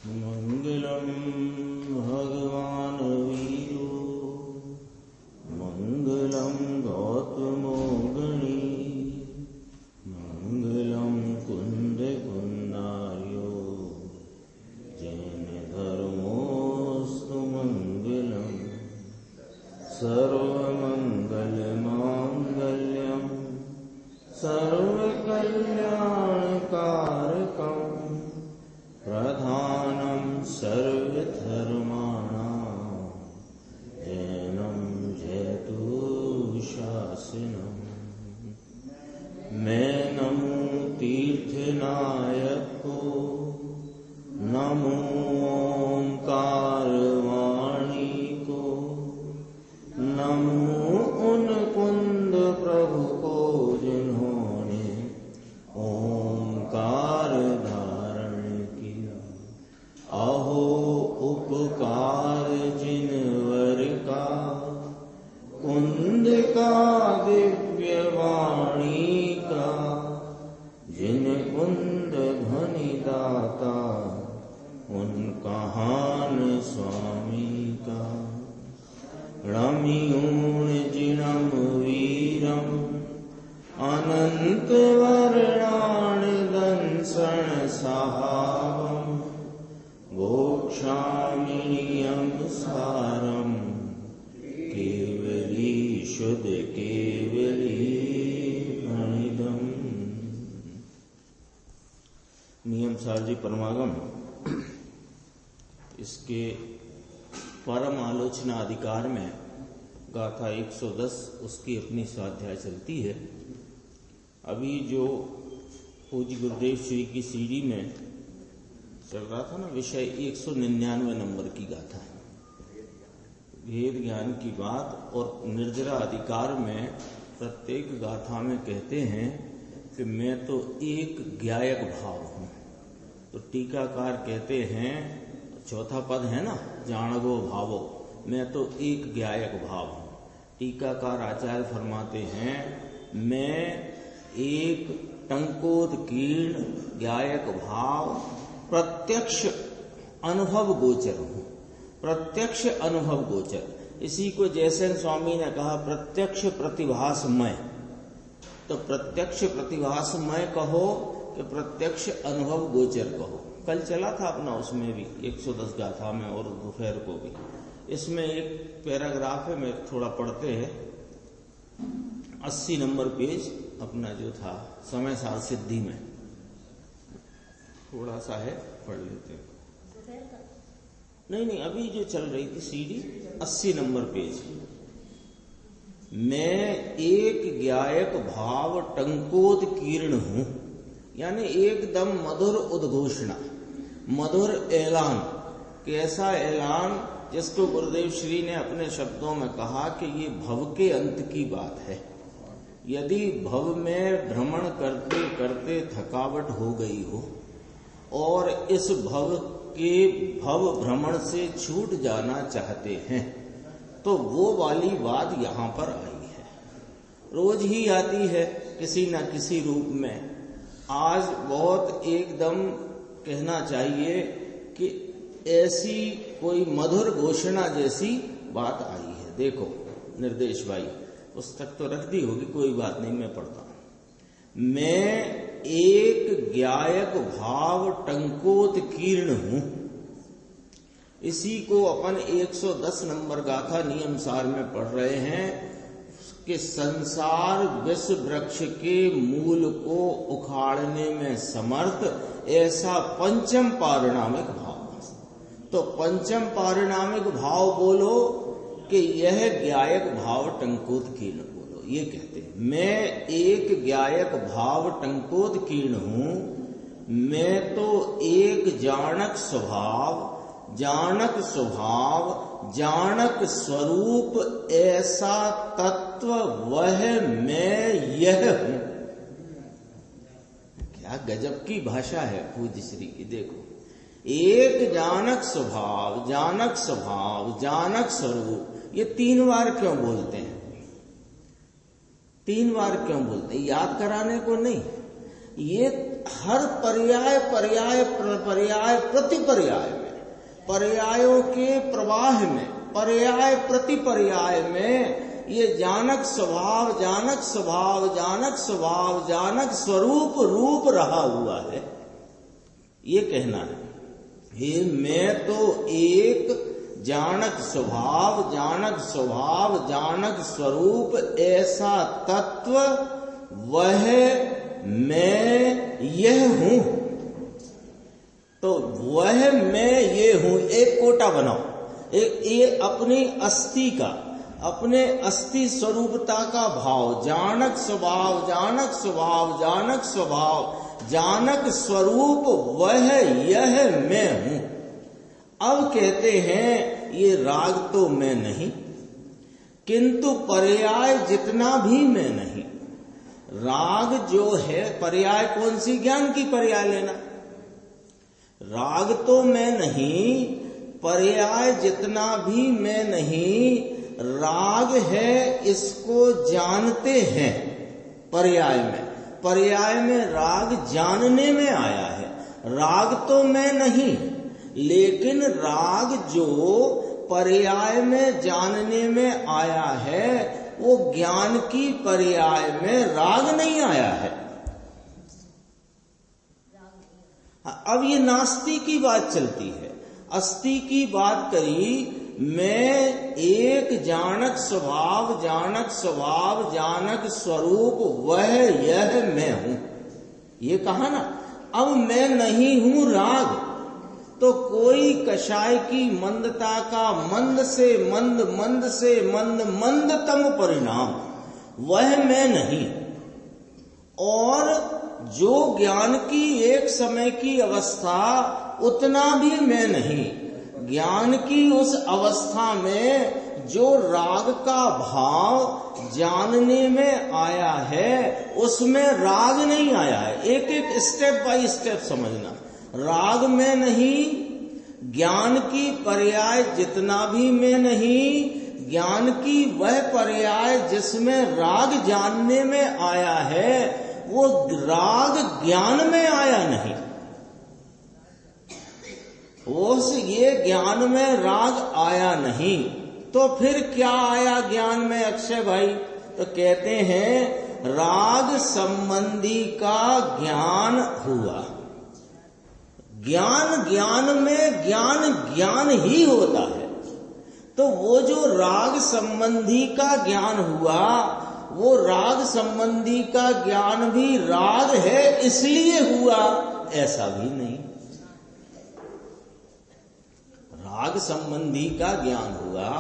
मंगलम भगवान वीरो मंगलम गौतमो गणी मंगलम कुंद कुंदार्यो जैन धर्मोस्तु मंगलम सर्वमंगल मांगल्यम सर्वकल्याणकारकम प्रधानम सर्वधर्माणां जैनं जयतु शासनम्। मैं नमो तीर्थनायक को, नमो ओंकार वाणी को, नमो उन कुंद प्रभु को जिन्होंने ओंकार धारण किया। अहो उपकार जिनवर का, कुंद का दिव्य वाणी का, जिन कुंद ध्वनि दाता उन कहान स्वामी का। रमियूण जिणम वीरम अनंत वर्णान दंसन सहावम गोक्षामिनियम सारम केवली शुद्ध केवली प्रणिदम। नियम सार जी परमागम इसके परम आलोचना अधिकार में गाथा 110 उसकी अपनी स्वाध्याय चलती है। अभी जो पूज्य गुरुदेव श्री की सीढ़ी में चल रहा था ना विषय 199 नंबर की गाथा है। भेद ज्ञान की बात और निर्जरा अधिकार में प्रत्येक गाथा में कहते हैं कि मैं तो एक ज्ञायक भाव हूं। तो टीकाकार कहते हैं, चौथा पद है ना, जाणगो भावो, मैं तो एक ज्ञायक भाव हूं। टीकाकार आचार्य फरमाते हैं, मैं एक टंकोदकीर्ण ज्ञायक भाव प्रत्यक्ष अनुभव गोचर हूं। प्रत्यक्ष अनुभव गोचर, इसी को जैसे स्वामी ने कहा प्रत्यक्ष प्रतिभासमय। तो प्रत्यक्ष प्रतिभासमय कहो कि प्रत्यक्ष अनुभव गोचर कहो। कल चला था अपना उसमें भी 110 गाथा में और दोपहर को भी। इसमें एक पैराग्राफ है, मैं थोड़ा पढ़ते हैं। 80 नंबर पेज अपना जो था समय सार सिद्धि में थोड़ा सा है, पढ़ लेते हैं। नहीं, अभी जो चल रही थी सीडी 80 नंबर पेज। मैं एक ज्ञायक भाव टंकोदकीर्ण हूं, यानी एकदम मधुर उद्घोषणा, मधुर ऐलान। कैसा ऐलान जिसको गुरुदेव श्री ने अपने शब्दों में कहा कि ये भव के अंत की बात है। यदि भव में भ्रमण करते करते थकावट हो गई हो और इस भव भ्रमण से छूट जाना चाहते हैं तो वो वाली बात यहां पर आई है। रोज ही आती है किसी न किसी रूप में। आज बहुत एकदम कहना चाहिए कि ऐसी कोई मधुर घोषणा जैसी बात आई है। देखो निर्देश भाई, पुस्तक तो रख दी होगी, कोई बात नहीं, मैं पढ़ता हूं। मैं एक ज्ञायक भाव टंकोदकीर्ण हूं। इसी को अपन 110 नंबर गाथा नियम सार में पढ़ रहे हैं कि संसार विष वृक्ष के मूल को उखाड़ने में समर्थ ऐसा पंचम पारिणामिक भाव। तो पंचम पारिणामिक भाव बोलो कि यह ज्ञायक भाव टंकोदकीर्ण बोलो। ये कहते हैं मैं एक ज्ञायक भाव टंकोदकीर्ण हूं। मैं तो एक जानक स्वभाव, जानक स्वरूप ऐसा तत्व वह मैं यह हूं। क्या गजब की भाषा है पूज्य श्री की। देखो, एक जानक स्वभाव, जानक स्वरूप, ये 3 बार क्यों बोलते हैं? 3 बार क्यों बोलते हैं? याद कराने को नहीं, ये हर पर्याय पर्याय पर्याय प्रतिपर्याय में, पर्यायों के प्रवाह में, पर्याय प्रतिपर्याय में ये जानक स्वभाव, जानक स्वभाव, जानक स्वभाव, जानक स्वरूप रूप रहा हुआ है। ये कहना है हे मैं तो एक जानक स्वभाव, जानक स्वभाव, जानक स्वरूप ऐसा तत्व वह मैं यह हूं। तो वह मैं ये हूं, एक कोटा बनाओ, एक ये अपनी अस्थि का, अपने अस्थि स्वरूपता का भाव, जानक स्वभाव, जानक स्वभाव, जानक स्वभाव, जानक स्वरूप वह यह मैं हूं। अब कहते हैं ये राग तो मैं नहीं, किंतु पर्याय जितना भी मैं नहीं। राग जो है पर्याय कौन सी, ज्ञान की पर्याय लेना। राग तो मैं नहीं, पर्याय जितना भी मैं नहीं, राग है इसको जानते हैं। पर्याय में राग जानने में आया है। राग तो मैं नहीं, लेकिन राग जो पर्याय में जानने में आया है वो ज्ञान की पर्याय में राग नहीं आया है। अब ये नास्ति की बात चलती है, अस्थि की बात करी। मैं एक जानक स्वभाव, जानक स्वभाव, जानक स्वरूप वह यह मैं हूं, ये कहा ना। अब मैं नहीं हूं राग, तो कोई कषाय की मंदता का मंद से मंद, मंद से मंद, मंदतम परिणाम वह मैं नहीं। और जो ज्ञान की एक समय की अवस्था उतना भी मैं नहीं। ज्ञान की उस अवस्था में जो राग का भाव जानने में आया है उसमें राग नहीं आया है। एक एक स्टेप बाय स्टेप समझना। राग में नहीं, ज्ञान की पर्याय जितना भी में नहीं, ज्ञान की वह पर्याय जिसमें राग जानने में आया है वो राग ज्ञान में आया नहीं। ये ज्ञान में राग आया नहीं, तो फिर क्या आया ज्ञान में अक्षय भाई? तो कहते हैं राग संबंधी का ज्ञान हुआ। ज्ञान में ज्ञान ही होता है। तो वो जो राग संबंधी का ज्ञान हुआ, वो राग संबंधी का ज्ञान भी राग है इसलिए हुआ, ऐसा भी नहीं। राग संबंधी का ज्ञान हुआ।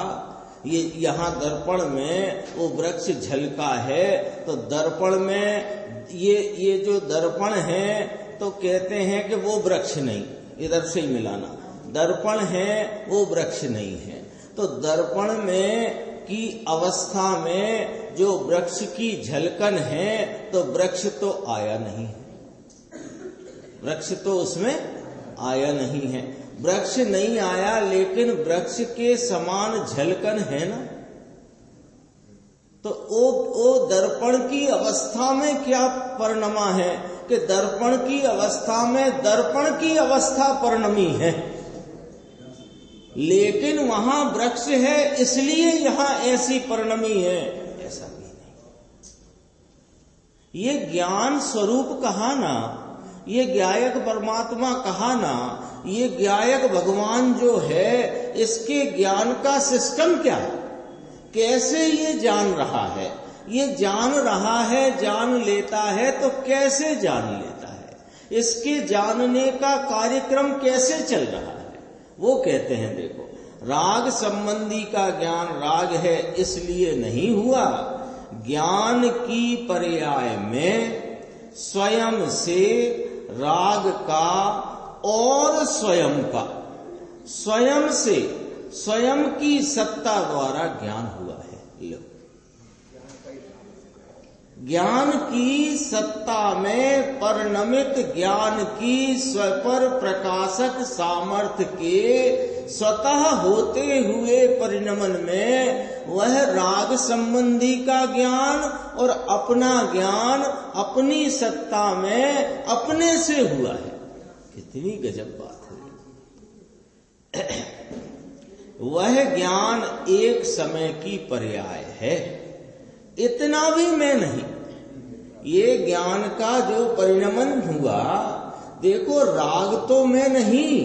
ये यहाँ दर्पण में वो वृक्ष झलका है, तो दर्पण में ये जो दर्पण है तो कहते हैं कि वो वृक्ष नहीं, इधर से ही मिलाना। दर्पण है वो वृक्ष नहीं है। तो दर्पण में की अवस्था में जो वृक्ष की झलकन है तो वृक्ष तो आया नहीं है, वृक्ष तो उसमें आया नहीं है। वृक्ष नहीं आया, लेकिन वृक्ष के समान झलकन है ना। तो वो दर्पण की अवस्था में क्या परिणमा है कि दर्पण की अवस्था में दर्पण की अवस्था परिणमी है, लेकिन वहां वृक्ष है इसलिए यहां ऐसी परिणमी है, ऐसा भी नहीं। ये ज्ञान स्वरूप कहा ना, ये ज्ञायक परमात्मा कहा ना, ये ज्ञायक भगवान जो है, इसके ज्ञान का सिस्टम क्या है? कैसे ये जान रहा है? ये जान रहा है, जान लेता है, तो कैसे जान लेता है? इसके जानने का कार्यक्रम कैसे चल रहा है? वो कहते हैं देखो, राग संबंधी का ज्ञान राग है इसलिए नहीं हुआ। ज्ञान की पर्याय में स्वयं से राग का और स्वयं का, स्वयं से स्वयं की सत्ता द्वारा ज्ञान हुआ है। लो, ज्ञान की सत्ता में परिणमित ज्ञान की स्वपर प्रकाशक सामर्थ्य के स्वतः होते हुए परिणमन में वह राग संबंधी का ज्ञान और अपना ज्ञान अपनी सत्ता में अपने से हुआ है। कितनी गजब बात है। वह ज्ञान एक समय की पर्याय है, इतना भी मैं नहीं। ये ज्ञान का जो परिणमन हुआ, देखो राग तो मैं नहीं,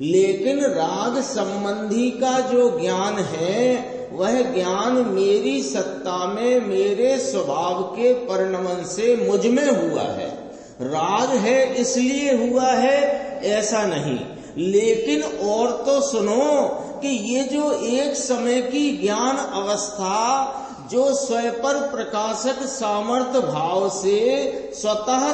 लेकिन राग संबंधी का जो ज्ञान है वह ज्ञान मेरी सत्ता में मेरे स्वभाव के परिणमन से मुझ में हुआ है। राग है इसलिए हुआ है ऐसा नहीं। लेकिन और तो सुनो कि ये जो एक समय की ज्ञान अवस्था जो स्वयं पर प्रकाशक सामर्थ्य भाव से स्वतः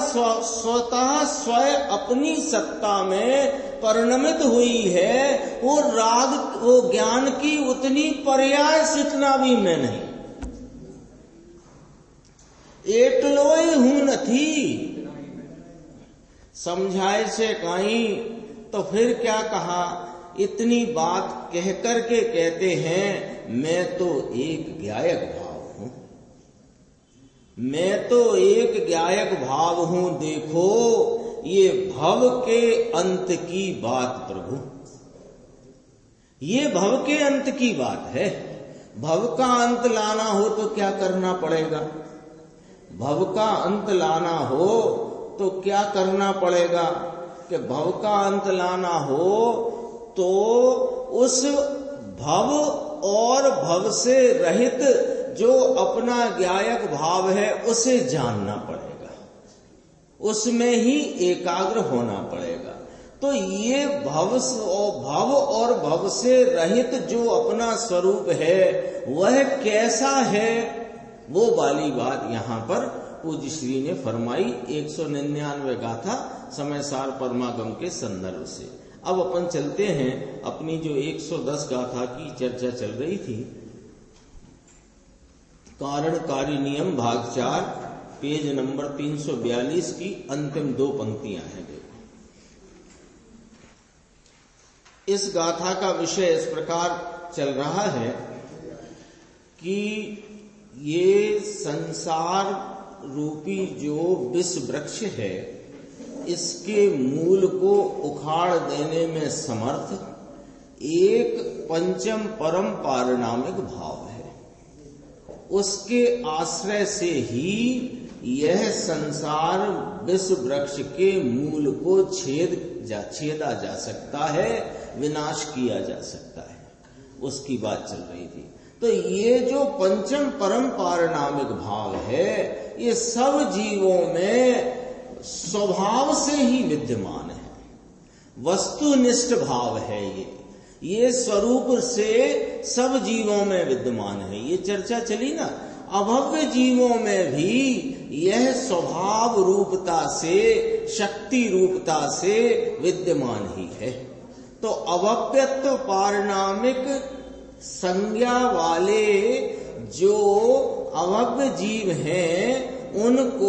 स्वयं अपनी सत्ता में परिणमित हुई है, वो राग वो ज्ञान की उतनी पर्याय से इतना भी मैं नहीं। एटलोय हूं नथी समझाए से काई, तो फिर क्या कहा, इतनी बात कह करके कहते हैं मैं तो एक ज्ञायक भाव हूं, मैं तो एक ज्ञायक भाव हूं। देखो ये भव के अंत की बात प्रभु, ये भव के अंत की बात है। भव का अंत लाना हो तो क्या करना पड़ेगा? भव का अंत लाना हो तो क्या करना पड़ेगा? कि भव का अंत लाना हो तो उस भव और भव से रहित जो अपना ज्ञायक भाव है उसे जानना पड़ेगा, उसमें ही एकाग्र होना पड़ेगा। तो ये भव और भव से रहित जो अपना स्वरूप है वह कैसा है, वो वाली बात यहाँ पर पूज्य श्री ने फरमाई 199 गाथा समय सार परमागम के संदर्भ से। अब अपन चलते हैं अपनी जो 110 गाथा की चर्चा चल रही थी, कारणकारी नियम भाग 4 पेज नंबर 342 की अंतिम 2 पंक्तियां हैं। देखो इस गाथा का विषय इस प्रकार चल रहा है कि ये संसार रूपी जो विष वृक्ष है इसके मूल को उखाड़ देने में समर्थ एक पंचम परम पारिणामिक भाव है। उसके आश्रय से ही यह संसार विष वृक्ष के मूल को छेदा जा सकता है, विनाश किया जा सकता है, उसकी बात चल रही थी। तो ये जो पंचम परम पारिणामिक भाव है ये सब जीवों में स्वभाव से ही विद्यमान है, वस्तुनिष्ठ भाव है। ये स्वरूप से सब जीवों में विद्यमान है। ये चर्चा चली ना, अभव्य जीवों में भी यह स्वभाव रूपता से शक्ति रूपता से विद्यमान ही है। तो अभव्यत्व पारिणामिक संज्ञा वाले जो अभव्य जीव हैं उनको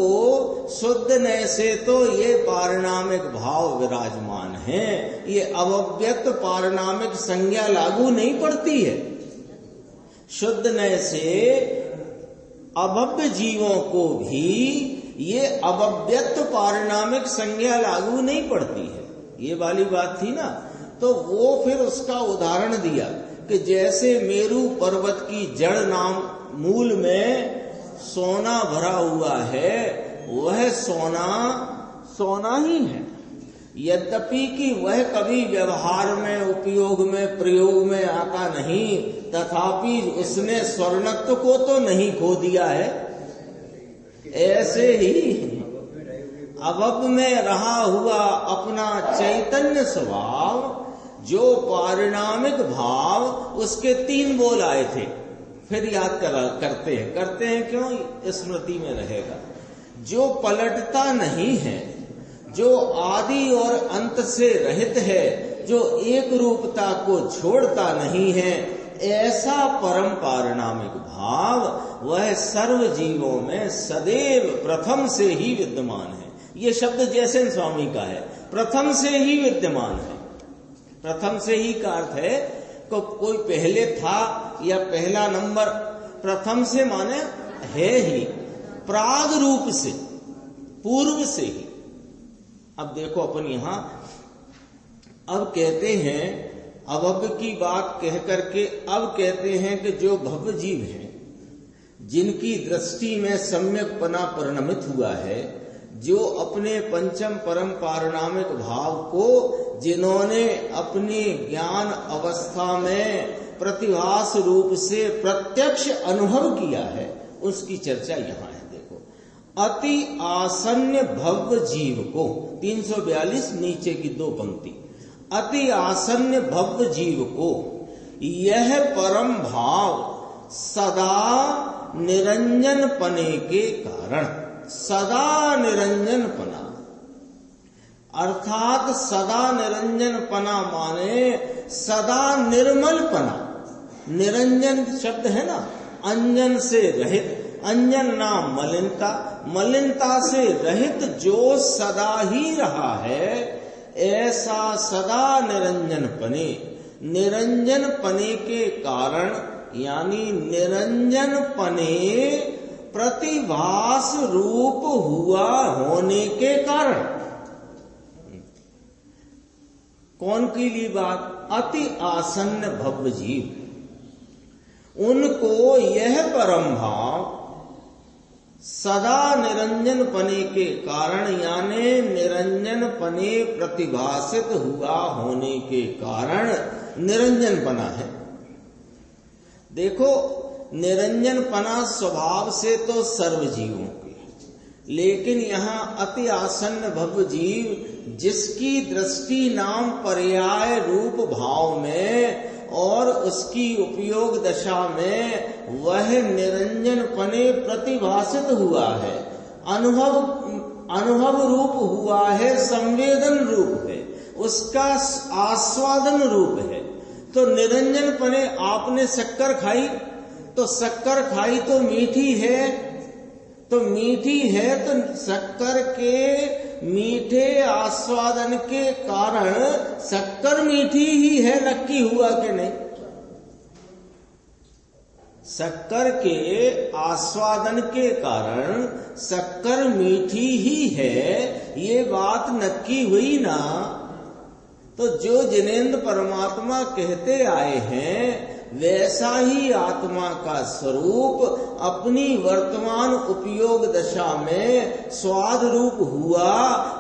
शुद्ध नय से तो ये पारिणामिक भाव विराजमान है। ये अभव्यत्व पारिणामिक संज्ञा लागू नहीं पड़ती है। शुद्ध नय से अभव्य जीवों को भी ये अभव्यत्व पारिणामिक संज्ञा लागू नहीं पड़ती है। ये वाली बात थी ना। तो वो फिर उसका उदाहरण दिया कि जैसे मेरू पर्वत की जड़ नाम मूल में सोना भरा हुआ है, वह सोना ही है, यद्यपि कि वह कभी व्यवहार में उपयोग में प्रयोग में आता नहीं, तथापि उसने स्वर्णत्व को तो नहीं खो दिया है। ऐसे ही अभव में रहा हुआ अपना चैतन्य स्वभाव जो पारिणामिक भाव, उसके 3 बोल आए थे, फिर याद करते हैं क्यों, स्मृति में रहेगा। जो पलटता नहीं है, जो आदि और अंत से रहित है, जो एक रूपता को छोड़ता नहीं है, ऐसा परम पारिणामिक भाव वह सर्व जीवों में सदैव प्रथम से ही विद्यमान है। ये शब्द जैसे स्वामी का है, प्रथम से ही विद्यमान है। प्रथम से ही का अर्थ है कोई पहले था या पहला नंबर, प्रथम से माने है ही, प्राग रूप से, पूर्व से ही। अब देखो अपन यहां अब कहते हैं, अभव्य की बात कह करके अब कहते हैं कि जो भव्य जीव हैं, जिनकी दृष्टि में सम्यकपना परिणमित हुआ है, जो अपने पंचम परम पारिणामिक भाव को जिन्होंने अपनी ज्ञान अवस्था में प्रतिभास रूप से प्रत्यक्ष अनुभव किया है, उसकी चर्चा यहाँ है। देखो, अति आसन्न भव्य जीव को, 342 नीचे की 2 पंक्ति, अति आसन्न भव्य जीव को यह परम भाव सदा निरंजन पने के कारण, सदा निरंजन पना अर्थात सदा निरंजन पना माने सदा निर्मल पना। निरंजन शब्द है ना, अंजन से रहित, अंजन नाम मलिनता, मलिनता से रहित जो सदा ही रहा है, ऐसा सदा निरंजन पने, निरंजन पने के कारण, यानी निरंजन पने प्रतिभास रूप हुआ होने के कारण। कौन की ली बात? अति आसन्न भव्य जीव, उनको यह परम भाव सदा निरंजन पने के कारण, यानी निरंजन पने प्रतिभासित हुआ होने के कारण निरंजन पना है। देखो, निरंजन पना स्वभाव से तो सर्व जीवों की, लेकिन यहाँ अति आसन्न भव्य जीव, जिसकी दृष्टि नाम पर्याय रूप भाव में और उसकी उपयोग दशा में वह निरंजन पने प्रतिभासित हुआ है, अनुभव रूप हुआ है, संवेदन रूप है, उसका आस्वादन रूप है। तो निरंजन पने, आपने शक्कर खाई तो शक्कर खाई तो मीठी है, तो मीठी है तो शक्कर के मीठे आस्वादन के कारण शक्कर मीठी ही है, नक्की हुआ कि नहीं? शक्कर के आस्वादन के कारण शक्कर मीठी ही है, ये बात नक्की हुई ना। तो जो जिनेंद्र परमात्मा कहते आए हैं, वैसा ही आत्मा का स्वरूप अपनी वर्तमान उपयोग दशा में स्वाद रूप हुआ,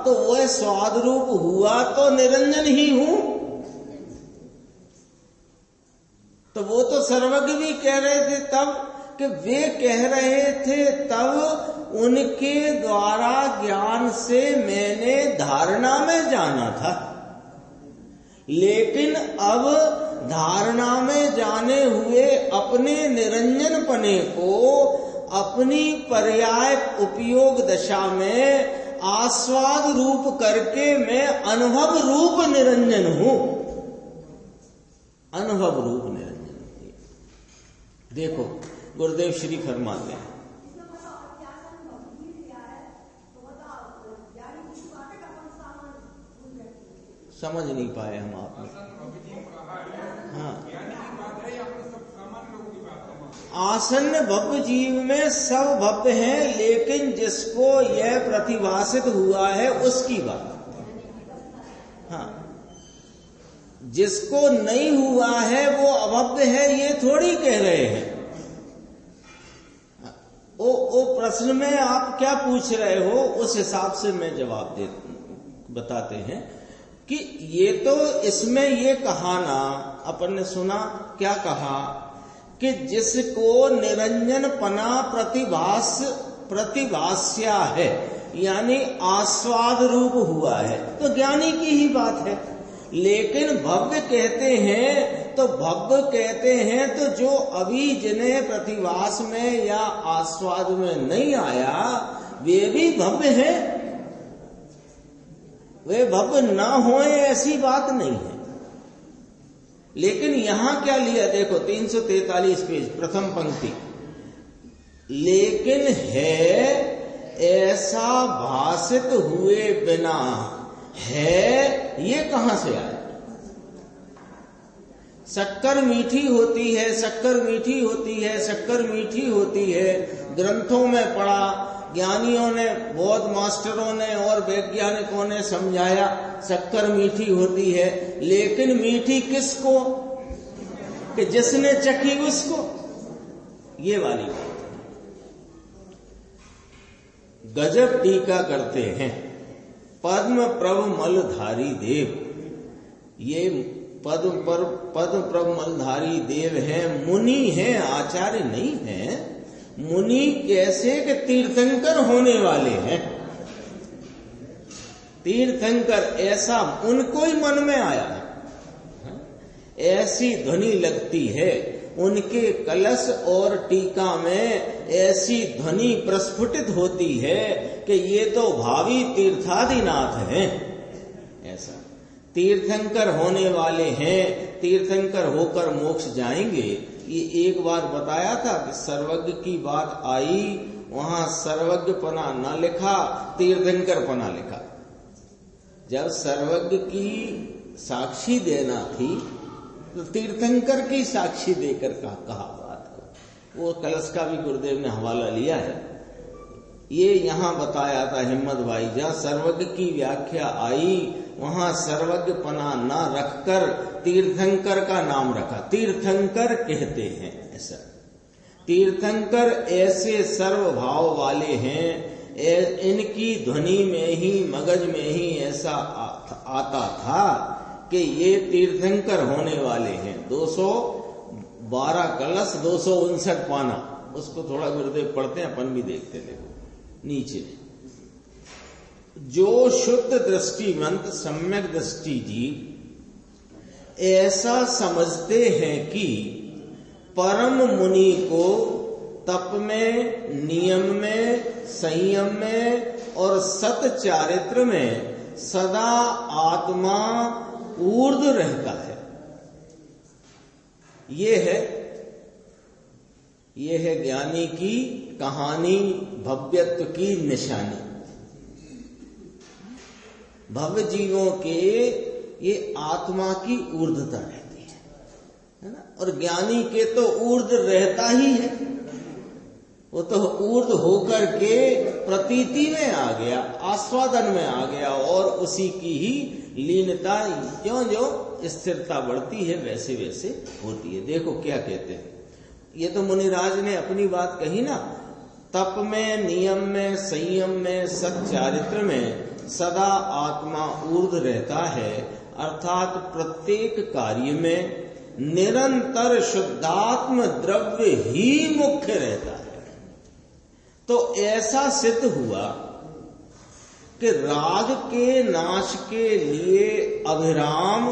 तो वह स्वाद रूप हुआ तो निरंजन ही हूं। तो वो तो सर्वज्ञ भी कह रहे थे तब, कि वे कह रहे थे तब, उनके द्वारा ज्ञान से मैंने धारणा में जाना था, लेकिन अब धारणा में जाने हुए अपने निरंजन पने को अपनी पर्याय उपयोग दशा में आस्वाद रूप करके मैं अनुभव रूप निरंजन हूं, अनुभव रूप निरंजन हूं। देखो, गुरुदेव श्री फरमाते हैं, समझ नहीं पाए हम आपने। हाँ, आसन्न भव्य जीव में सब भव्य हैं, लेकिन जिसको यह प्रतिभासित हुआ है उसकी बात। हाँ, जिसको नहीं हुआ है वो अभव्य है, ये थोड़ी कह रहे हैं। वो प्रश्न में आप क्या पूछ रहे हो, उस हिसाब से मैं जवाब बताते हैं कि ये तो इसमें ये कहा ना, अपन ने सुना क्या कहा कि जिसको निरंजन पना प्रतिभास्या है, यानी आस्वाद रूप हुआ है, तो ज्ञानी की ही बात है। लेकिन भव्य कहते हैं तो भव्य कहते हैं तो जो अभी जिन्हें प्रतिभास में या आस्वाद में नहीं आया वे भी भव्य हैं, वे भव्य ना होए ऐसी बात नहीं है। लेकिन यहां क्या लिया, देखो 343 पेज प्रथम पंक्ति, लेकिन है ऐसा भासित हुए बिना है, ये कहां से आया? शक्कर मीठी होती है, शक्कर मीठी होती है, शक्कर मीठी होती है। ग्रंथों में पढ़ा, ज्ञानियों ने, बौद्ध मास्टरों ने और वैज्ञानिकों ने समझाया शक्कर मीठी होती है, लेकिन मीठी किसको? कि जिसने चखी उसको। ये वाली बात गजब टीका करते हैं पद्म प्रभ मलधारी देव। ये पद्म प्रभ मलधारी देव हैं, मुनि हैं, आचार्य नहीं हैं। मुनि कैसे के तीर्थंकर होने वाले हैं। तीर्थंकर ऐसा उनको ही मन में आया है, ऐसी ध्वनि लगती है उनके कलश और टीका में, ऐसी ध्वनि प्रस्फुटित होती है कि ये तो भावी तीर्थादिनाथ हैं। ऐसा तीर्थंकर होने वाले हैं, तीर्थंकर होकर मोक्ष जाएंगे। ये एक बार बताया था कि सर्वज्ञ की बात आई, वहां सर्वज्ञपना न लिखा, तीर्थंकरपना लिखा। जब सर्वज्ञ की साक्षी देना थी तो तीर्थंकर की साक्षी देकर कहा बात को। वो कलश का भी गुरुदेव ने हवाला लिया है। ये यहां बताया था हिम्मत भाई, जहां सर्वज्ञ की व्याख्या आई वहां सर्वज्ञपना न रखकर तीर्थंकर का नाम रखा। तीर्थंकर कहते हैं ऐसा। तीर्थंकर ऐसे सर्वभाव वाले हैं, इनकी ध्वनि में ही, मगज में ही ऐसा आता था कि ये तीर्थंकर होने वाले हैं। 212 कलश, 259 पाना। उसको थोड़ा गुरुदेव पढ़ते हैं, अपन भी देखते। देखो नीचे, जो शुद्ध दृष्टिवंत सम्यक दृष्टि जीव ऐसा समझते हैं कि परम मुनि को तप में, नियम में, संयम में और सत चारित्र में सदा आत्मा ऊर्ध्व रहता है। ये है ज्ञानी की कहानी, भव्यत्व की निशानी। भव्य जीवों के ये आत्मा की ऊर्ध्वता रहती है ना। और ज्ञानी के तो ऊर्ध्व रहता ही है, वो तो ऊर्ध्व होकर के प्रतीति में आ गया, आस्वादन में आ गया, और उसी की ही लीनता, ज्यों ज्यों स्थिरता बढ़ती है वैसे वैसे होती है। देखो क्या कहते हैं, ये तो मुनिराज ने अपनी बात कही ना। तप में, नियम में, संयम में, सच्चारित्र में सदा आत्मा ऊर्ध्व रहता है, अर्थात प्रत्येक कार्य में निरंतर शुद्धात्म द्रव्य ही मुख्य रहता है। तो ऐसा सिद्ध हुआ कि राग के नाश के लिए अभिराम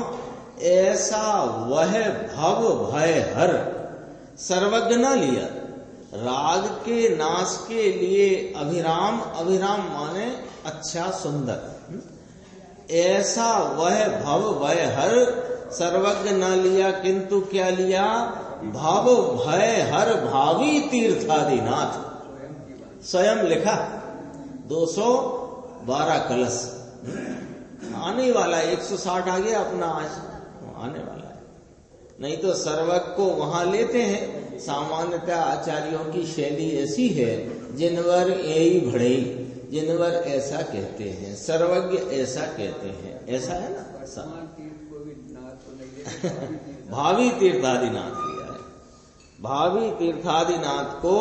ऐसा वह भव भय हर सर्वज्ञ न लिया। राग के नाश के लिए अभिराम, अभिराम माने अच्छा सुंदर, ऐसा वह भव भय हर सर्वज्ञ न लिया, किंतु क्या लिया? भव भय हर भावी तीर्थादिनाथ। स्वयं लिखा 212 कलश आने वाला, 160 आ गया अपना, आज आने वाला है। नहीं तो सर्वज्ञ को वहां लेते हैं। सामान्यतः आचार्यों की शैली ऐसी है, जिनवर यही भड़े, जिनवर ऐसा कहते हैं, सर्वज्ञ ऐसा कहते हैं, ऐसा है ना। भावी तीर्थादिनाथ लिया है। भावी तीर्थादिनाथ को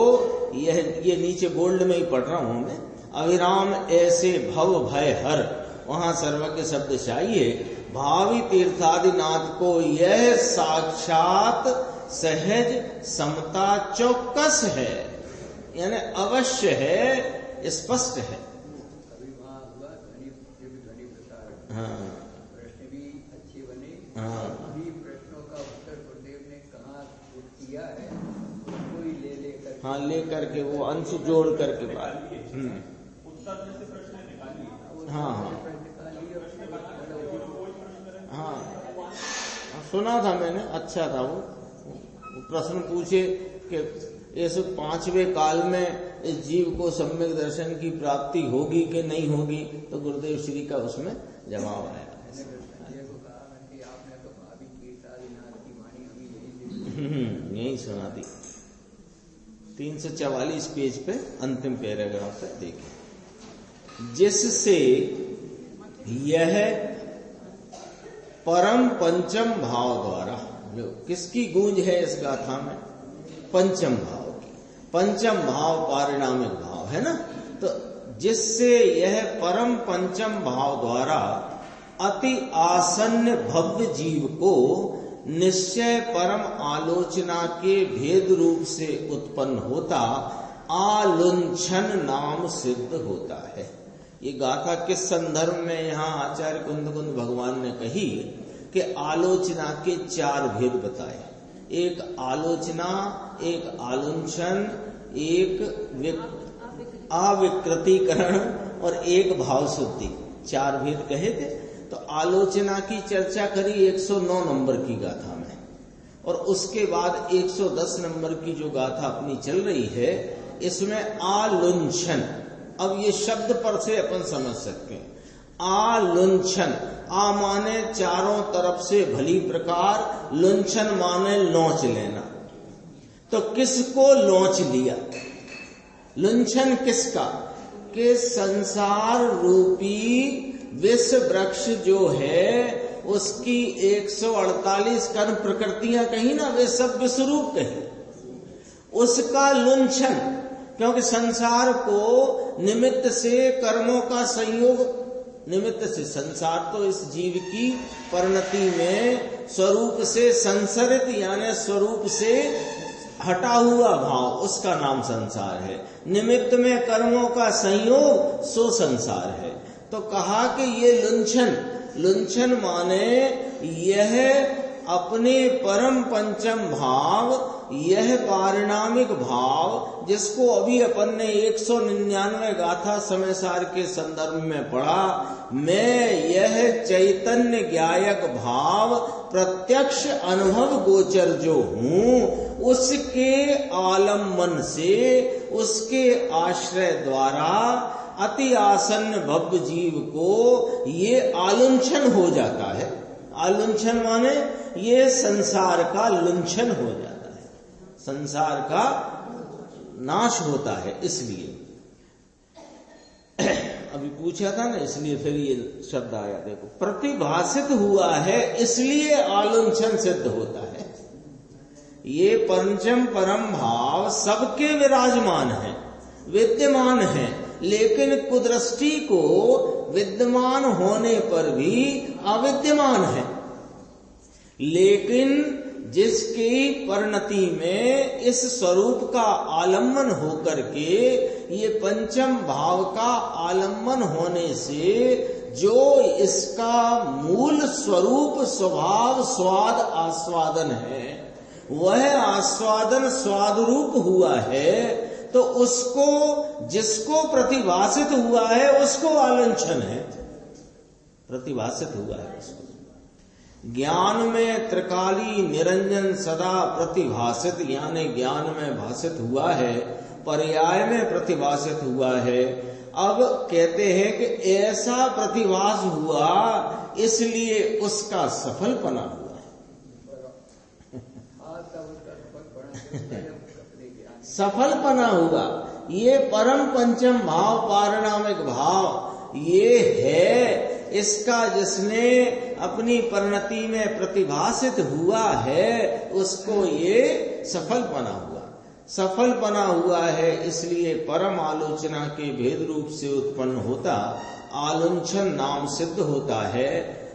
ये नीचे बोल्ड में ही पढ़ रहा हूं मैं। अभिराम ऐसे भव भय हर, वहां सर्वज्ञ शब्द चाहिए। भावी तीर्थादिनाथ को यह साक्षात सहज समता चौकस है, यानी अवश्य है, स्पष्ट है। हाँ, प्रश्न भी अच्छे बने। हाँ, सभी प्रश्नों का उत्तर गुरुदेव ने कहाँ किया है, उसको ही ले लेकर, हाँ, लेकर के वो अंश जोड़ करके बात। हाँ हाँ हाँ, सुना था मैंने, अच्छा था वो प्रश्न पूछे कि इस 5वें काल में इस जीव को सम्यक दर्शन की प्राप्ति होगी कि नहीं होगी, तो गुरुदेव श्री का उसमें जवाब आया। आपने तो भावी तीर्थादिनाथ की वाणी यही सुना दी। 344 पेज पे अंतिम पैराग्राफ है, देखिए। जिससे यह परम पंचम भाव द्वारा, किसकी गूंज है इस गाथा में? पंचम भाव की। पंचम भाव पारिणामिक भाव है ना। तो जिससे यह परम पंचम भाव द्वारा अति आसन्न भव्य जीव को निश्चय परम आलोचना के भेद रूप से उत्पन्न होता आलुंछन नाम सिद्ध होता है। ये गाथा किस संदर्भ में यहाँ आचार्य कुंदकुंद भगवान ने कही कि आलोचना के 4 भेद बताए। एक आलोचना, एक आलुंछन, एक अविकृतीकरण और एक भाव शुद्धि, 4 भेद कहे थे। तो आलोचना की चर्चा करी 109 नंबर की गाथा में, और उसके बाद 110 नंबर की जो गाथा अपनी चल रही है इसमें आलुंछन। अब ये शब्द पर से अपन समझ सकते हैं। आलुंछन, आ माने चारों तरफ से भली प्रकार, लुंछन माने लौंच लेना। तो किसको लौंच लिया? लुंछन किसका? कि संसार रूपी विष वृक्ष जो है उसकी 148 कर्म प्रकृतियां कही ना, वे सब विश्वरूप कही, उसका लुंछन। क्योंकि संसार को निमित्त से कर्मों का संयोग, निमित्त से संसार तो इस जीव की परिणति में स्वरूप से संसरित यानी स्वरूप से हटा हुआ भाव, उसका नाम संसार है। निमित्त में कर्मों का संयोग, सो संसार है। तो कहा कि ये लुंछन, लुंछन माने यह अपने परम पंचम भाव, यह पारिणामिक भाव जिसको अभी अपन ने 199 गाथा समय सार के संदर्भ में पढ़ा, मैं यह चैतन्य ज्ञायक भाव प्रत्यक्ष अनुभव गोचर जो हूँ, उसके आलम्बन से, उसके आश्रय द्वारा अति आसन्न भव्य जीव को ये आलुंछन हो जाता है। आलुंछन माने ये संसार का लुंछन हो जाता है, संसार का नाश होता है। इसलिए अभी पूछा था ना, इसलिए फिर ये शब्द आया। देखो, प्रतिभासित हुआ है इसलिए आलुंछन सिद्ध होता है। ये पंचम परम भाव सबके विराजमान है, विद्यमान है, लेकिन कुदृष्टि को विद्यमान होने पर भी अविद्यमान है। लेकिन जिसकी परिणति में इस स्वरूप का आलम्बन होकर के, ये पंचम भाव का आलम्बन होने से जो इसका मूल स्वरूप स्वभाव स्वाद आस्वादन है, वह आस्वादन स्वाद रूप हुआ है, तो उसको, जिसको प्रतिभासित हुआ है उसको आलुंछन है, प्रतिभासित हुआ है उसको। ज्ञान में त्रिकाली निरंजन सदा प्रतिभासित, यानी ज्ञान में भासित हुआ है, पर्याय में प्रतिभासित हुआ है। अब कहते हैं कि ऐसा प्रतिभास हुआ इसलिए उसका सफलपना हुआ है। सफलपना हुआ। ये परम पंचम भाव, पारिणामिक भाव ये है, इसका जिसने अपनी परिणति में प्रतिभासित हुआ है उसको ये सफलपना हुआ। सफलपना हुआ है इसलिए परम आलोचना के भेद रूप से उत्पन्न होता आलुंछन नाम सिद्ध होता है।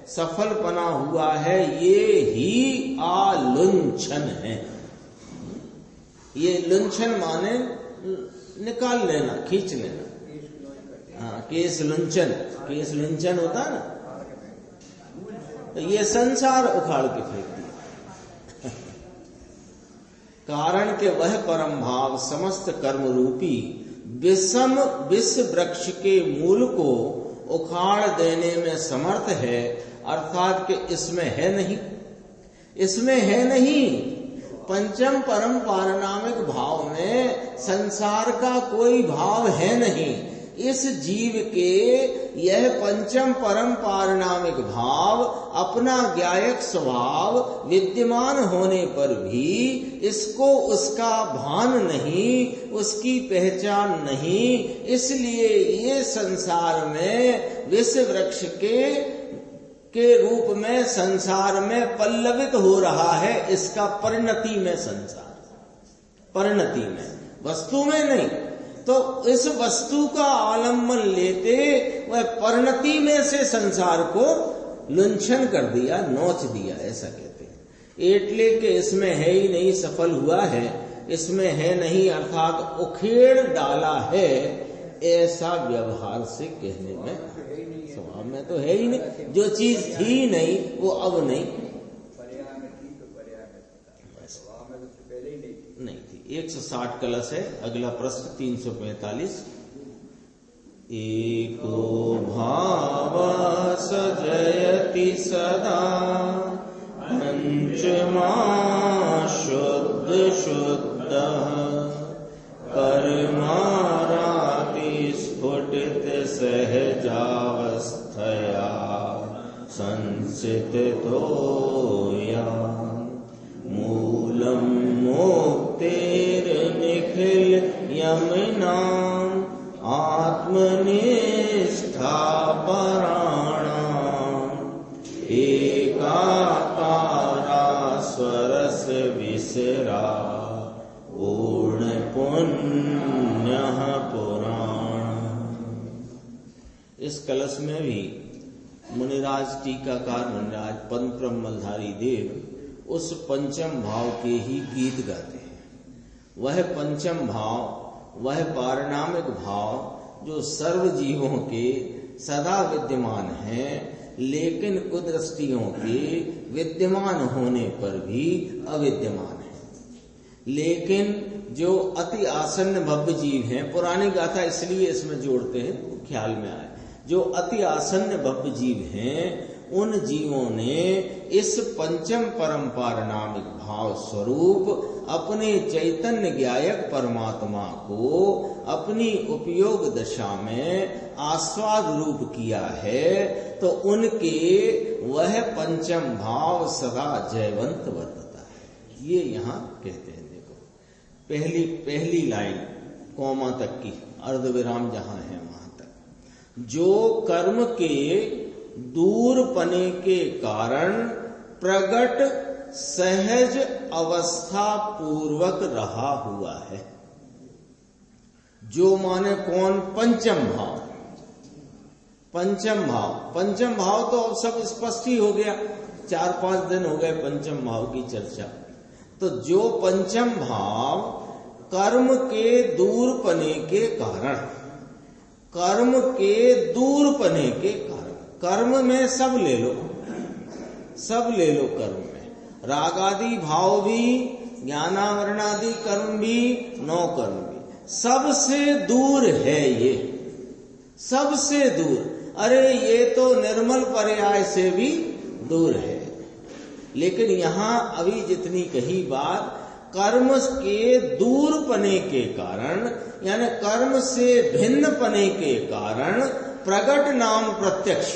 सफलपना हुआ है, ये ही आलुंछन है। ये लुंछन माने निकाल लेना, खींच लेना। हाँ, केस लुंछन, केस लुंछन होता है ना, ये संसार उखाड़ के फेंक दिया। कारण के वह परम भाव समस्त कर्म रूपी विषम विष वृक्ष के मूल को उखाड़ देने में समर्थ है, अर्थात कि इसमें है नहीं, इसमें है नहीं। पंचम परम पारिणामिक भाव में संसार का कोई भाव है नहीं। इस जीव के यह पंचम परम पारिणामिक भाव अपना ज्ञायक स्वभाव विद्यमान होने पर भी इसको उसका भान नहीं, उसकी पहचान नहीं, इसलिए ये संसार में विष वृक्ष के रूप में संसार में पल्लवित हो रहा है। इसका परिणति में संसार, परिणति में, वस्तु में नहीं। तो इस वस्तु का आलम्बन लेते वह परिणति में से संसार को लुंछन कर दिया, नोच दिया, ऐसा कहते हैं। एटले के इसमें है ही नहीं, सफल हुआ है, इसमें है नहीं अर्थात उखेड़ डाला है, ऐसा व्यवहार से कहने में, स्वभाव में तो है ही नहीं। जो चीज थी नहीं वो अब नहीं, नहीं थी। 160 कलश है। अगला प्रश्न 345। एको भाव सजयति सदा पंचमा शुद्ध शुद्ध परमाराति स्फुटित सहजावस्थया संसिततोया मूलम मुक्तिर्निखिल यमनाम् आत्मनिष्ठा पराणाम् एकाकारा स्वरस विसरा पूर्ण पुण्यः पुराण। इस कलश में भी मुनिराज टीकाकार मुनिराज पंत ब्रह्मधारी देव उस पंचम भाव के ही गीत गाते हैं। वह पंचम भाव, वह पारिणामिक भाव जो सर्व जीवों के सदा विद्यमान है, लेकिन कुदृष्टियों के विद्यमान होने पर भी अविद्यमान है। लेकिन जो अति आसन्न भव्य जीव हैं, पुरानी गाथा इसलिए इसमें जोड़ते हैं ख्याल में आए, जो अति आसन्न भव्य जीव हैं उन जीवों ने इस पंचम परम पारिणामिक भाव स्वरूप अपने चैतन्य ज्ञायक परमात्मा को अपनी उपयोग दशा में आस्वाद रूप किया है, तो उनके वह पंचम भाव सदा जयवंत वर्तता है। ये यहाँ कहते हैं। देखो पहली लाइन कौमा तक की अर्धविराम जहां है वहां तक, जो कर्म के दूर पने के कारण प्रगट सहज अवस्था पूर्वक रहा हुआ है। जो माने कौन? पंचम भाव। पंचम भाव, पंचम भाव तो अब सब स्पष्ट ही हो गया, 4-5 दिन हो गए पंचम भाव की चर्चा। तो जो पंचम भाव कर्म के दूर पने के कारण, कर्म के दूर पने के कारण, कर्म में सब ले लो, सब ले लो कर्म में, रागादि भाव भी, ज्ञानावरणादि कर्म भी, नौ कर्म भी, सबसे दूर है ये, सबसे दूर। अरे ये तो निर्मल पर्याय से भी दूर है। लेकिन यहां अभी जितनी कही बात, कर्म के दूर पने के कारण, यानी कर्म से भिन्न पने के कारण प्रगट नाम प्रत्यक्ष,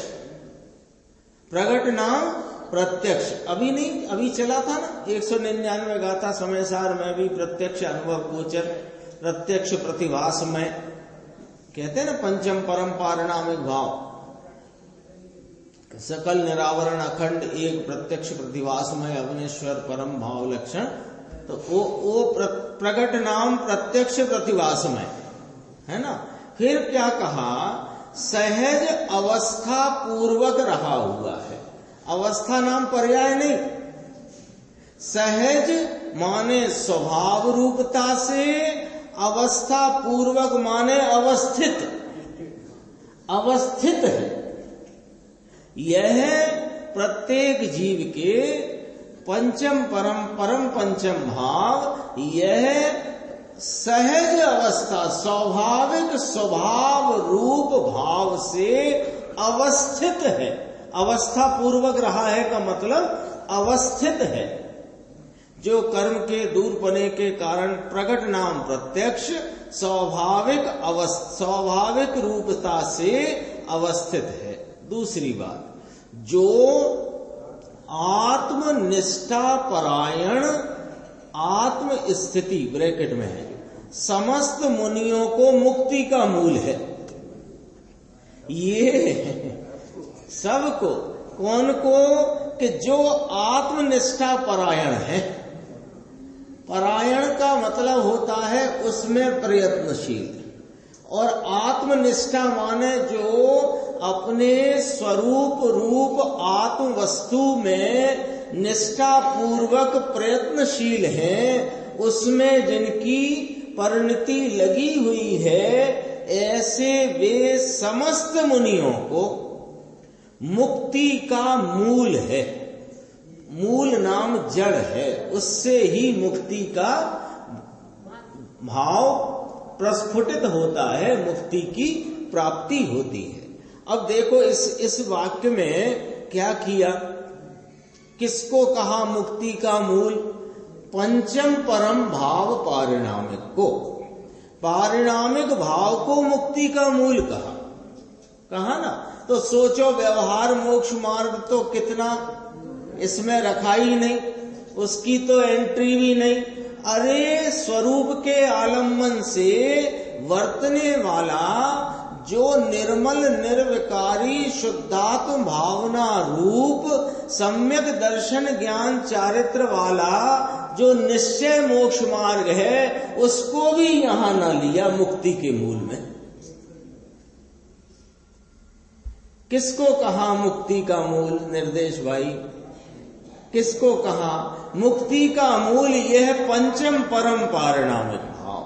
प्रगट नाम प्रत्यक्ष अभी नहीं, अभी चला था ना 199 गाथा समय सार में भी प्रत्यक्ष अनुभव गोचर, प्रत्यक्ष प्रतिभास में कहते हैं ना पंचम परम पारिणामिक भाव, सकल निरावरण अखंड एक प्रत्यक्ष प्रतिभास में अवनेश्वर परम भाव लक्षण। तो वो प्रगट नाम प्रत्यक्ष प्रतिभास में है ना। फिर क्या कहा? सहज अवस्था पूर्वक रहा हुआ है। अवस्था नाम पर्याय नहीं, सहज माने स्वभाव रूपता से, अवस्था पूर्वक माने अवस्थित, अवस्थित है। यह प्रत्येक जीव के पंचम परम पंचम भाव, यह सहज अवस्था, स्वाभाविक स्वभाव रूप भाव से अवस्थित है। अवस्था पूर्वक रहा है का मतलब अवस्थित है। जो कर्म के दूर पने के कारण प्रगट नाम प्रत्यक्ष स्वाभाविक रूपता से अवस्थित है। दूसरी बात, जो आत्मनिष्ठा परायण आत्म स्थिति ब्रैकेट में है समस्त मुनियों को मुक्ति का मूल है। ये सबको, कौन को? कि जो आत्मनिष्ठा परायण है। परायण का मतलब होता है उसमें प्रयत्नशील, और आत्मनिष्ठा माने जो अपने स्वरूप रूप आत्म वस्तु में निष्ठा पूर्वक प्रयत्नशील हैं, उसमें जिनकी परिणति लगी हुई है, ऐसे वे समस्त मुनियों को मुक्ति का मूल है। मूल नाम जड़ है, उससे ही मुक्ति का भाव प्रस्फुटित होता है, मुक्ति की प्राप्ति होती है। अब देखो इस वाक्य में क्या किया, किसको कहा मुक्ति का मूल? पंचम परम भाव पारिणामिक को, पारिणामिक भाव को मुक्ति का मूल कहा ना। तो सोचो, व्यवहार मोक्ष मार्ग तो कितना इसमें रखा ही नहीं, उसकी तो एंट्री भी नहीं। अरे स्वरूप के आलम्बन से वर्तने वाला जो निर्मल निर्विकारी शुद्धात्म भावना रूप सम्यक दर्शन ज्ञान चारित्र वाला जो निश्चय मोक्ष मार्ग है, उसको भी यहां न लिया मुक्ति के मूल में। किसको कहा मुक्ति का मूल? निर्देश भाई, किसको कहा? मुक्ति का मूल यह पंचम परम पारिणामिक भाव,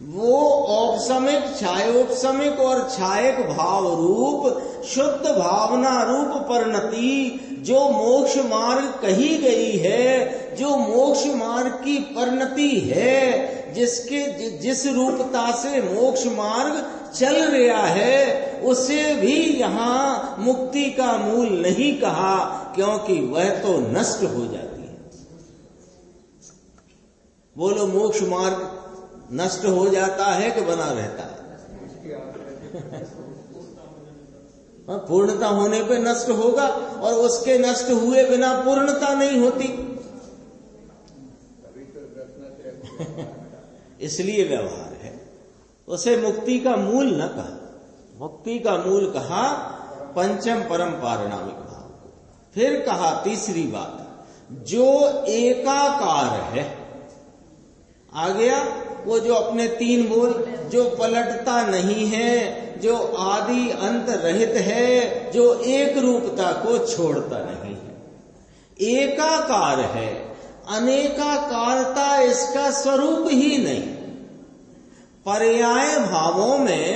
वो औपसमिक, छायोपसमिक और छायक भाव रूप शुद्ध भावना रूप परिणति जो मोक्ष मार्ग कही गई है, जो मोक्ष मार्ग की परिणति है, जिस रूपता से मोक्ष मार्ग चल रहा है, उसे भी यहाँ मुक्ति का मूल नहीं कहा, क्योंकि वह तो नष्ट हो जाती है। बोलो, मोक्ष मार्ग नष्ट हो जाता है कि बना रहता है? पूर्णता होने पे नष्ट होगा, और उसके नष्ट हुए बिना पूर्णता नहीं होती। इसलिए व्यवहार है, उसे मुक्ति का मूल न कहा। मुक्ति का मूल कहा पंचम परम पारिणामिक भाव। फिर कहा तीसरी बात, जो एकाकार है। आ गया वो जो अपने तीन बोल, जो पलटता नहीं है, जो आदि अंत रहित है, जो एक रूपता को छोड़ता नहीं है, एकाकार है। अनेकाकारता इसका स्वरूप ही नहीं। पर्याय भावों में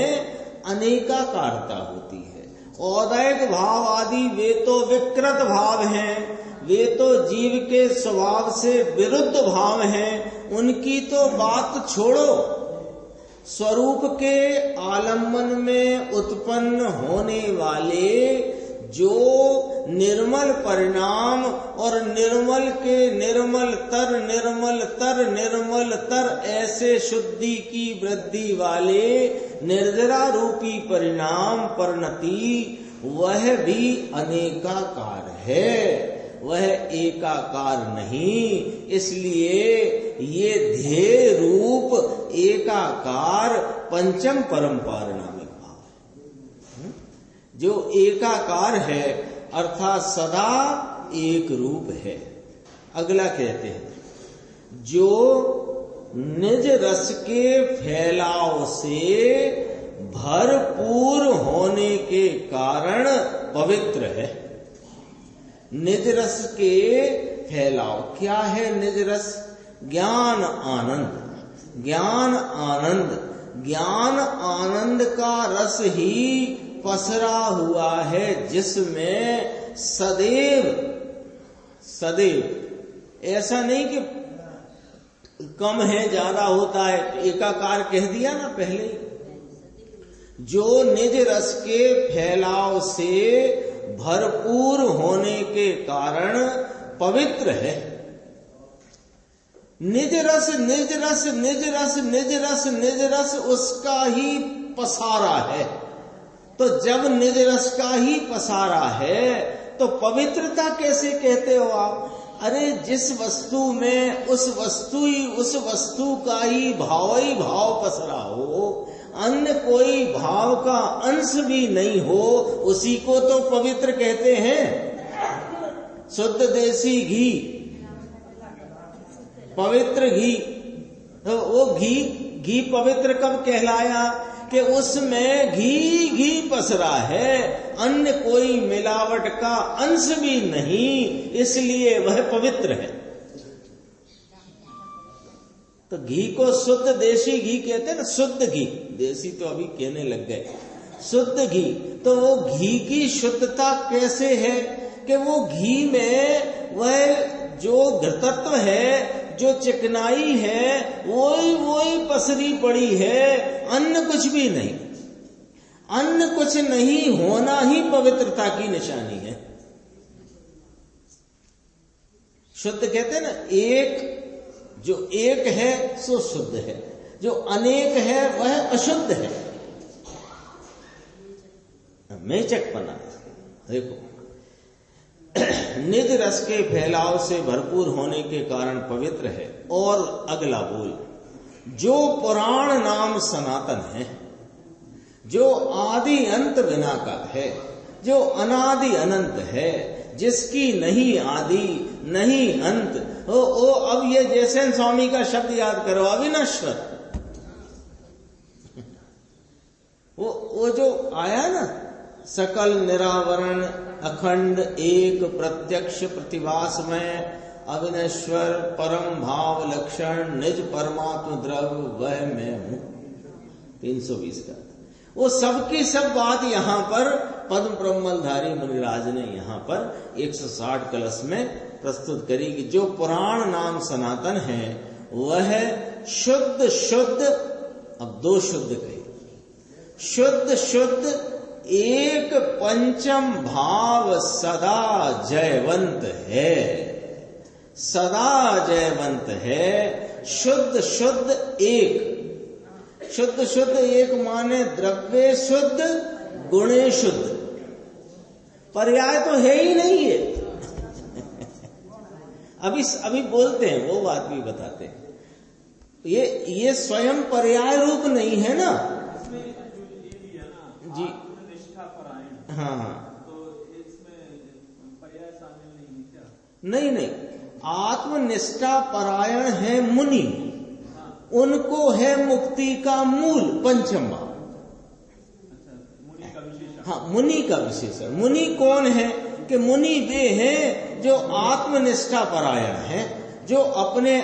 अनेकाकारता होती है। औदैक भाव आदि वे तो विकृत भाव हैं, वे तो जीव के स्वभाव से विरुद्ध भाव हैं, उनकी तो बात छोड़ो। स्वरूप के आलम्बन में उत्पन्न होने वाले जो निर्मल परिणाम और निर्मल के निर्मल तर ऐसे शुद्धि की वृद्धि वाले निर्जरा रूपी परिणाम परिणति, वह भी अनेकाकार है, वह एकाकार नहीं। इसलिए ये ध्येय रूप एकाकार पंचम परम पारिणामिक भाव, जो एकाकार है अर्थात सदा एक रूप है। अगला कहते हैं, जो निज रस के फैलाव से भरपूर होने के कारण पवित्र है। निज रस के फैलाव क्या है? निज रस ज्ञान आनंद, ज्ञान आनंद, ज्ञान आनंद का रस ही पसरा हुआ है, जिसमें सदैव सदैव, ऐसा नहीं कि कम है ज्यादा होता है, एकाकार कह दिया ना पहले। जो निज रस के फैलाव से भरपूर होने के कारण पवित्र है। निज रस निज रस निज रस निज रस निज रस उसका ही पसारा है। तो जब निज रस का ही पसारा है तो पवित्रता कैसे कहते हो आप? अरे जिस वस्तु में उस वस्तु का ही भाव पसरा हो, अन्य कोई भाव का अंश भी नहीं हो, उसी को तो पवित्र कहते हैं। शुद्ध देसी घी, पवित्र घी, तो वो घी पवित्र कब कहलाया? कि उसमें घी पसरा है, अन्य कोई मिलावट का अंश भी नहीं, इसलिए वह पवित्र है। तो घी को शुद्ध देसी घी कहते हैं ना, शुद्ध घी, देसी तो अभी कहने लग गए, शुद्ध घी। तो वो घी की शुद्धता कैसे है? कि वो घी में वह जो घृतत्व है, जो चिकनाई है, वही पसरी पड़ी है, अन्य कुछ भी नहीं। अन्य कुछ नहीं होना ही पवित्रता की निशानी है। शुद्ध कहते हैं ना, एक जो एक है सो शुद्ध है, जो अनेक है वह अशुद्ध है। मेचकपना देखो, निज रस के फैलाव से भरपूर होने के कारण पवित्र है। और अगला बोल, जो पुराण नाम सनातन है, जो आदि अंत बिना का है, जो अनादि अनंत है, जिसकी नहीं आदि नहीं अंत। ओ अब ये जयसेन स्वामी का शब्द याद करो, अविनश्वर। वो जो आया ना, सकल निरावरण अखंड एक प्रत्यक्ष प्रतिभास में अविनश्वर परम भाव लक्षण निज परमात्म द्रव्य वह मैं हूं, 320 का। वो सबकी सब बात यहां पर पद्म ब्रह्मलधारी मुनिराज ने यहां पर 160 कलश में प्रस्तुत करी कि जो पुराण नाम सनातन है वह शुद्ध शुद्ध, अब दो शुद्ध कही, शुद्ध एक पंचम भाव सदा जयवंत है, सदा जयवंत है। शुद्ध एक, शुद्ध एक माने द्रव्य शुद्ध गुणे शुद्ध, पर्याय तो है ही नहीं है। अभी बोलते हैं, वो बात भी बताते हैं। ये स्वयं पर्याय रूप नहीं है ना जी। हाँ, तो इसमें पर्याय शामिल नहीं है क्या? नहीं, आत्मनिष्ठा परायण है मुनि, उनको है मुक्ति का मूल पंचम भाव। मुनि का विशेषण, हाँ, मुनि का विशेषण। मुनि कौन है? कि मुनि वे हैं जो आत्मनिष्ठा परायण है, जो अपने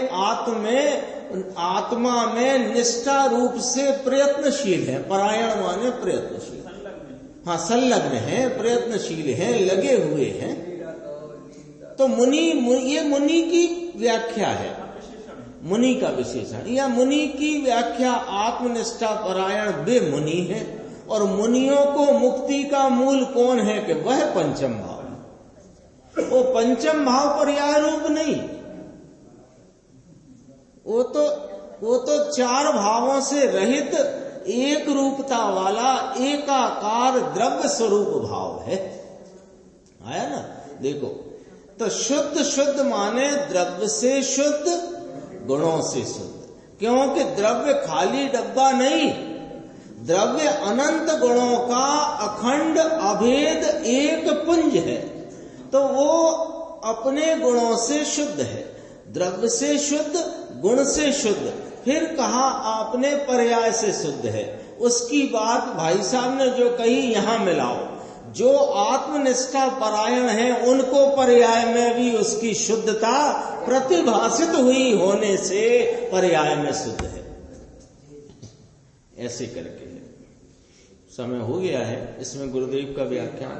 आत्मा में निष्ठा रूप से प्रयत्नशील है। परायण माने प्रयत्नशील, हाँ, संलग्न है, प्रयत्नशील है, लगे हुए हैं। तो मुनि, ये मुनि की व्याख्या है, मुनि का विशेषण। या मुनि की व्याख्या आत्मनिष्ठा परायण वे मुनि है। और मुनियों को मुक्ति का मूल कौन है? कि वह पंचम भाव। वो पंचम भाव पर्याय रूप नहीं, वो तो चार भावों से रहित एक रूपता वाला एकाकार द्रव्य स्वरूप भाव है। आया ना? देखो, तो शुद्ध माने द्रव्य से शुद्ध, गुणों से शुद्ध। क्योंकि द्रव्य खाली डब्बा नहीं, द्रव्य अनंत गुणों का अखंड अभेद एक पुंज है। तो वो अपने गुणों से शुद्ध है, द्रव्य से शुद्ध, गुण से शुद्ध। फिर कहा आपने पर्याय से शुद्ध है। उसकी बात भाई साहब ने जो कही यहां मिलाओ। जो आत्मनिष्ठा परायण है उनको पर्याय में भी उसकी शुद्धता प्रतिभासित हुई होने से पर्याय में शुद्ध है। ऐसे करके है। समय हो गया है, इसमें गुरुदेव का व्याख्यान